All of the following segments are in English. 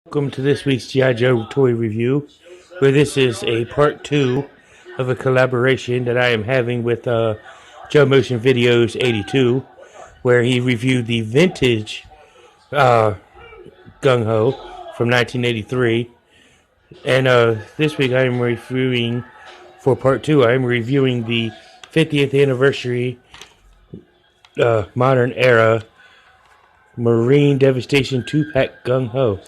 Welcome to this week's G.I. Joe toy review, where this is a part 2 of a collaboration that I am having with Joemotion Videos 82, where he reviewed the vintage Gung-Ho from 1983. And this week I am reviewing, for part 2, I am reviewing the 50th anniversary modern era Marine Devastation 2-pack Gung-Ho.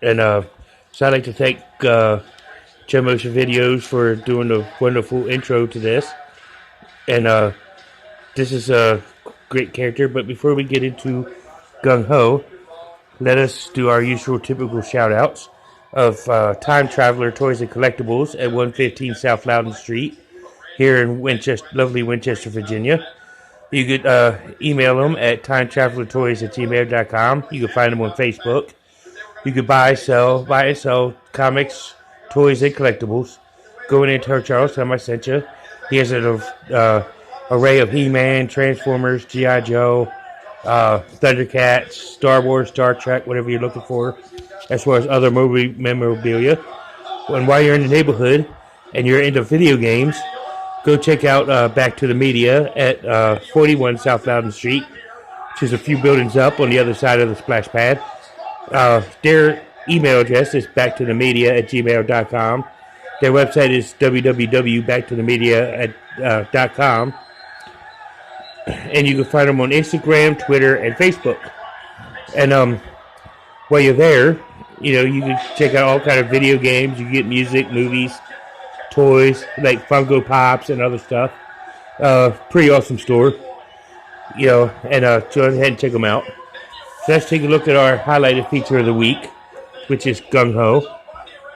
And so I'd like to thank Joemotion Videos for doing a wonderful intro to this. And this is a great character. But before we get into Gung-Ho, let us do our usual typical shout-outs of Time Traveler Toys and Collectibles at 115 South Loudon Street here in lovely Winchester, Virginia. You could email them at timetravelertoys@gmail.com. You can find them on Facebook. You could buy and sell comics, toys, and collectibles. Go in and tell Charles, tell him I sent you. He has an array of He-Man, Transformers, G.I. Joe, Thundercats, Star Wars, Star Trek, whatever you're looking for, as well as other movie memorabilia. And while you're in the neighborhood and you're into video games, go check out Back to the Media at 41 South Loudon Street, which is a few buildings up on the other side of the splash pad. Their email address is backtothemedia@gmail.com. Their website is www.backtothemedia.com. And you can find them on Instagram, Twitter, and Facebook. And while you're there, you can check out all kind of video games. You can get music, movies, toys, like Funko Pops and other stuff. Pretty awesome store. And go ahead and check them out. So let's take a look at our highlighted feature of the week, which is Gung-Ho.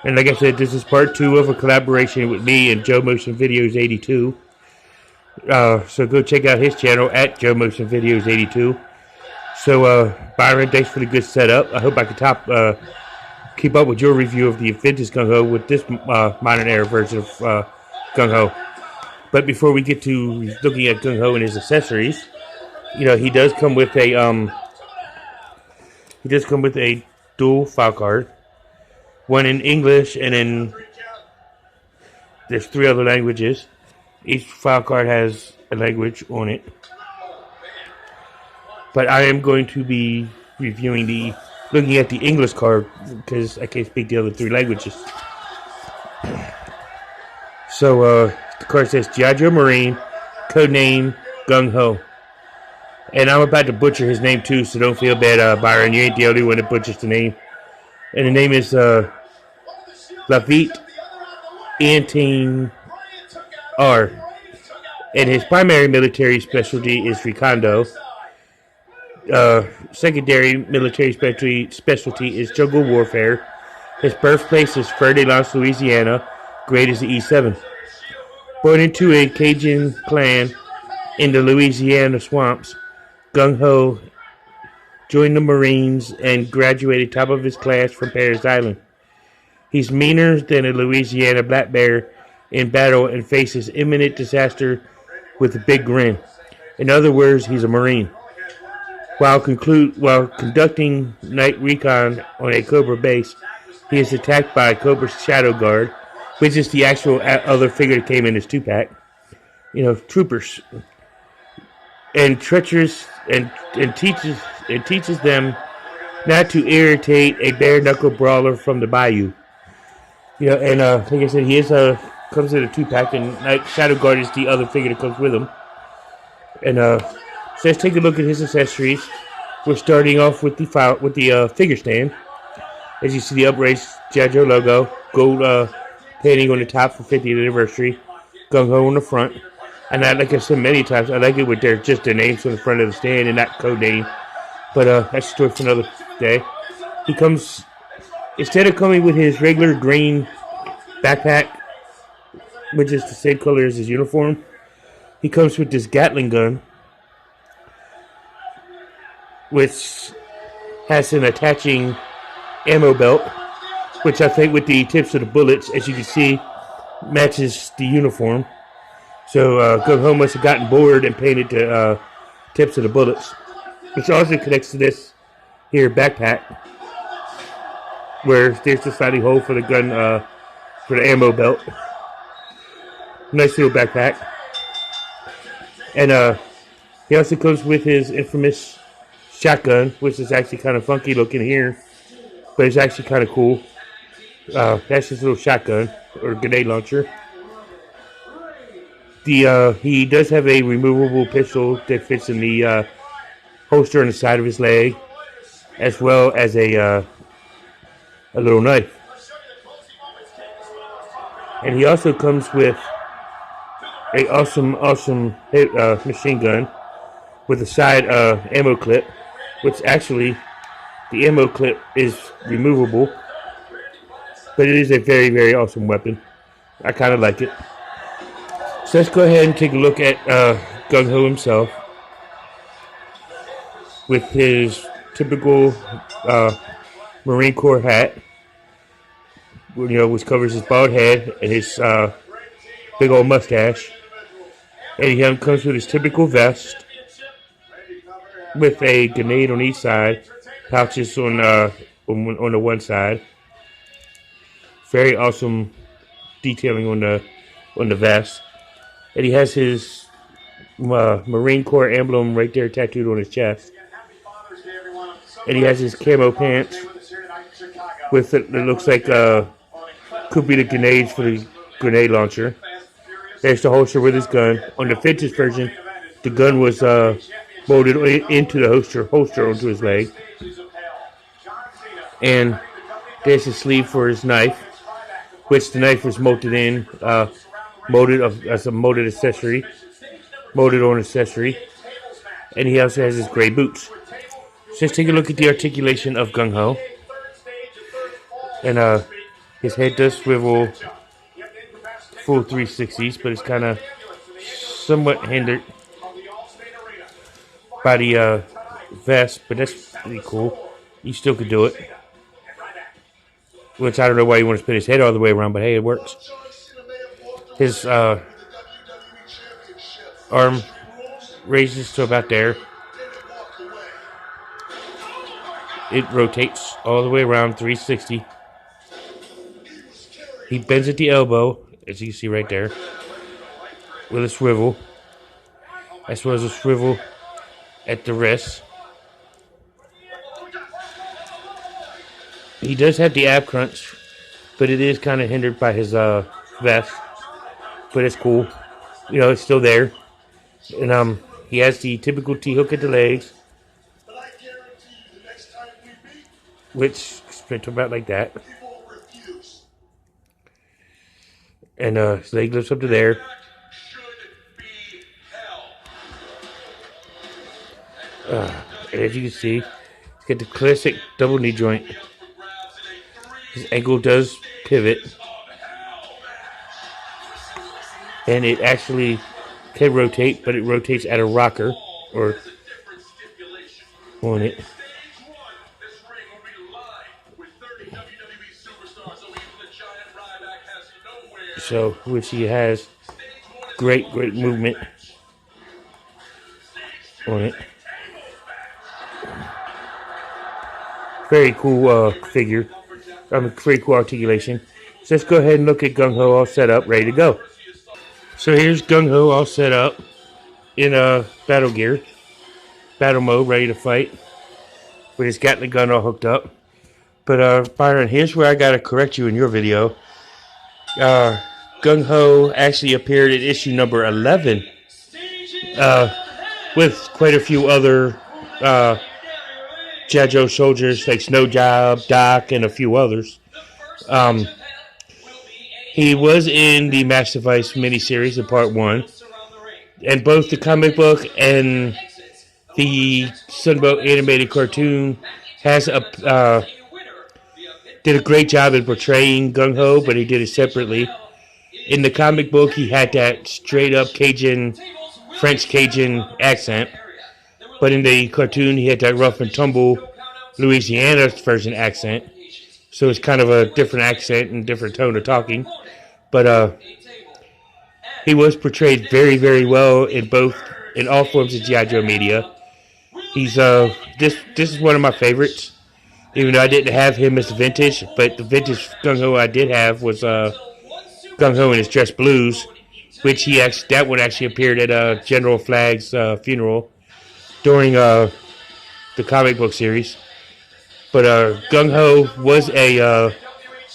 And like I said, this is part 2 of a collaboration with me and Joemotion Videos 82. So go check out his channel at Joemotion Videos 82. So Byron, thanks for the good setup. I hope I can keep up with your review of the vintage Gung-Ho with this modern era version of Gung-Ho. But before we get to looking at Gung-Ho and his accessories, he does come with a dual file card, one in English and there's 3 other languages. Each file card has a language on it. But I am going to be looking at the English card because I can't speak the other 3 languages. So the card says G.I. Joe Marine, codename Gung-Ho. And I'm about to butcher his name too, so don't feel bad, Byron. You ain't the only one that butchers the name. And the name is Lafitte Antine R. And his primary military specialty is Recondo. Secondary military specialty is jungle warfare. His birthplace is Fer-de-Lance, Louisiana. Grade is the E7. Born into a Cajun clan in the Louisiana swamps, Gung-Ho joined the Marines and graduated top of his class from Parris Island. He's meaner than a Louisiana black bear in battle and faces imminent disaster with a big grin. In other words, he's a Marine. While conducting night recon on a Cobra base, he is attacked by a Cobra Shadow Guard, which is the actual other figure that came in his 2-pack. Troopers. And treacherous and teaches them not to irritate a bare knuckle brawler from the bayou. Like I said, he comes in a 2-pack, and Night Shadow Guard is the other figure that comes with him. And so let's take a look at his accessories. We're starting off with the figure stand. As you see, the upraised G.I. Joe logo, gold painting on the top for 50th anniversary, Gung-Ho on the front. And like I said many times, I like it with just their names on the front of the stand and not code name. But that's a story for another day. He comes, instead of coming with his regular green backpack, which is the same color as his uniform, he comes with this Gatling gun, which has an attaching ammo belt, which I think with the tips of the bullets, as you can see, matches the uniform. So Gung-Ho must have gotten bored and painted the tips of the bullets, which also connects to this here backpack. where there's the sliding hole for the gun, for the ammo belt. Nice little backpack. And he also comes with his infamous shotgun, which is actually kind of funky looking here, but it's actually kind of cool. That's his little shotgun or grenade launcher. He does have a removable pistol that fits in the holster on the side of his leg, as well as a little knife. And he also comes with a awesome machine gun with a side ammo clip, which actually the ammo clip is removable, but it is a very, very awesome weapon. I kind of like it. So let's go ahead and take a look at Gung-Ho himself with his typical Marine Corps hat, which covers his bald head and his big old mustache. And he comes with his typical vest with a grenade on each side, pouches on the one side. Very awesome detailing on the vest. And he has his Marine Corps emblem right there tattooed on his chest. And he has his camo pants with it looks like could be the grenades for the grenade launcher. There's the holster with his gun. On the vintage version, the gun was molded into the holster onto his leg. And there's his sleeve for his knife, which the knife was molded in, as a molded accessory, molded on accessory. And he also has his gray boots. So let's take a look at the articulation of Gung-Ho. And his head does swivel full 360s, but it's kind of somewhat hindered by the vest, but that's pretty cool. You still could do it. Which I don't know why you want to spin his head all the way around, but hey, it works. His arm raises to about there. It rotates all the way around 360. He bends at the elbow, as you can see right there, with a swivel, as well as a swivel at the wrist. He does have the ab crunch, but it is kind of hindered by his vest. But it's cool, it's still there. And he has the typical T-hook at the legs, which straight to about like that. And his leg lifts up to there. And as you can see, he's got the classic double knee joint. His ankle does pivot. And it actually can rotate, but it rotates at a rocker or on it. So, which he has great movement on it. Very cool figure. Very cool articulation. So let's go ahead and look at Gung-Ho all set up, ready to go. So here's Gung-Ho all set up in battle gear, battle mode, ready to fight. With his Gatling gun all hooked up. But Byron, here's where I gotta correct you in your video. Gung-Ho actually appeared in issue number 11 with quite a few other G.I. Joe soldiers like Snow Job, Doc, and a few others. He was in the Mass Device miniseries in part 1, and both the comic book and the Sunbow animated cartoon did a great job in portraying Gung-Ho, but he did it separately. In the comic book, he had that straight up French Cajun accent. But in the cartoon, he had that rough and tumble Louisiana version accent. So it's kind of a different accent and different tone of talking. But he was portrayed very, very well in all forms of G.I. Joe media. He's this is one of my favorites. Even though I didn't have him as the vintage, but the vintage Gung-Ho I did have was Gung-Ho in his Dress Blues, which that one actually appeared at General Flag's funeral during the comic book series. But Gung-Ho was a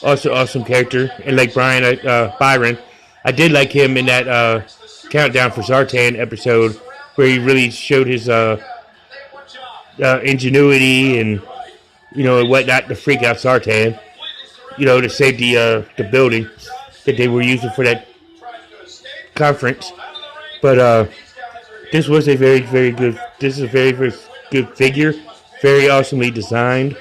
also awesome character, and like Byron, I did like him in that Countdown for Zartan episode where he really showed his ingenuity and and whatnot to freak out Zartan, to save the building that they were using for that conference. But this was a very very good. This is a very very good figure, very awesomely designed,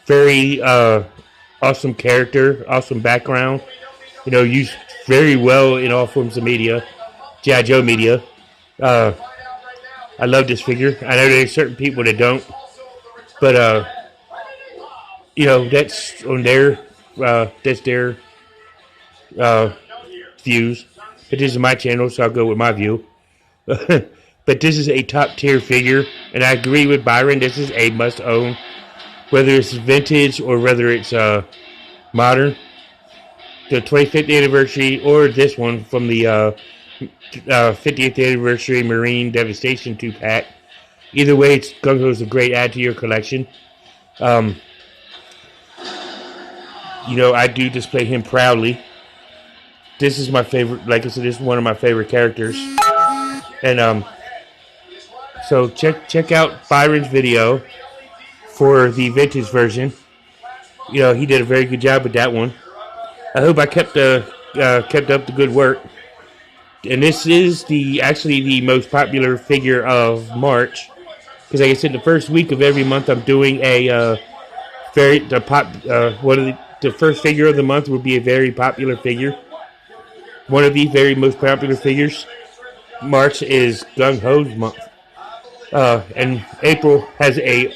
very awesome character, awesome background. Used very well in all forms of media, G.I. Joe media. I love this figure. I know there's certain people that don't, but that's on their views. But this is my channel, so I'll go with my view. But this is a top tier figure, and I agree with Byron. This is a must own, whether it's vintage or whether it's modern. The 25th anniversary or this one from the 50th anniversary Marine Devastation 2-pack. Either way, Gung-Ho's a great add to your collection. I do display him proudly. This is my favorite. Like I said, this is one of my favorite characters. And so check out Byron's video for the vintage version. He did a very good job with that one. I hope I kept up the good work. And this is actually the most popular figure of March, because like I said, the first week of every month I'm doing the first figure of the month will be a very popular figure. One of the very most popular figures. March is Gung-Ho's month, and April has a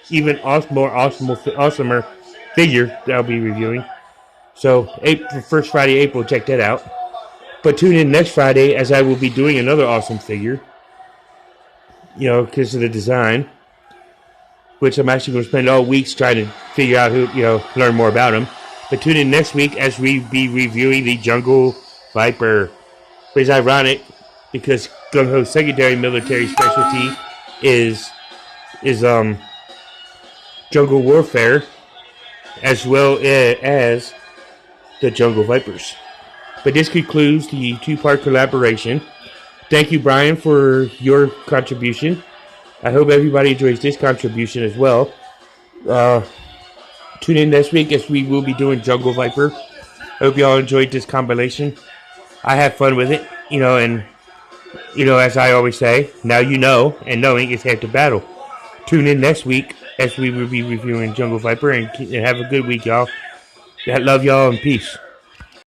even awesomer figure that I'll be reviewing. So first Friday April, check that out. But tune in next Friday as I will be doing another awesome figure. Because of the design, which I'm actually going to spend all weeks trying to figure out learn more about him. But tune in next week as we be reviewing the Jungle Viper. But it's ironic because Gung-Ho's secondary military specialty is jungle warfare, as well as the Jungle Vipers. But this concludes the two-part collaboration. Thank you, Brian, for your contribution. I hope everybody enjoys this contribution as well. Tune in next week as we will be doing Jungle Viper. I hope y'all enjoyed this compilation. I had fun with it, and as I always say, now you know, and knowing is half the battle. Tune in next week as we will be reviewing Jungle Viper, and have a good week, y'all. I love y'all, and peace.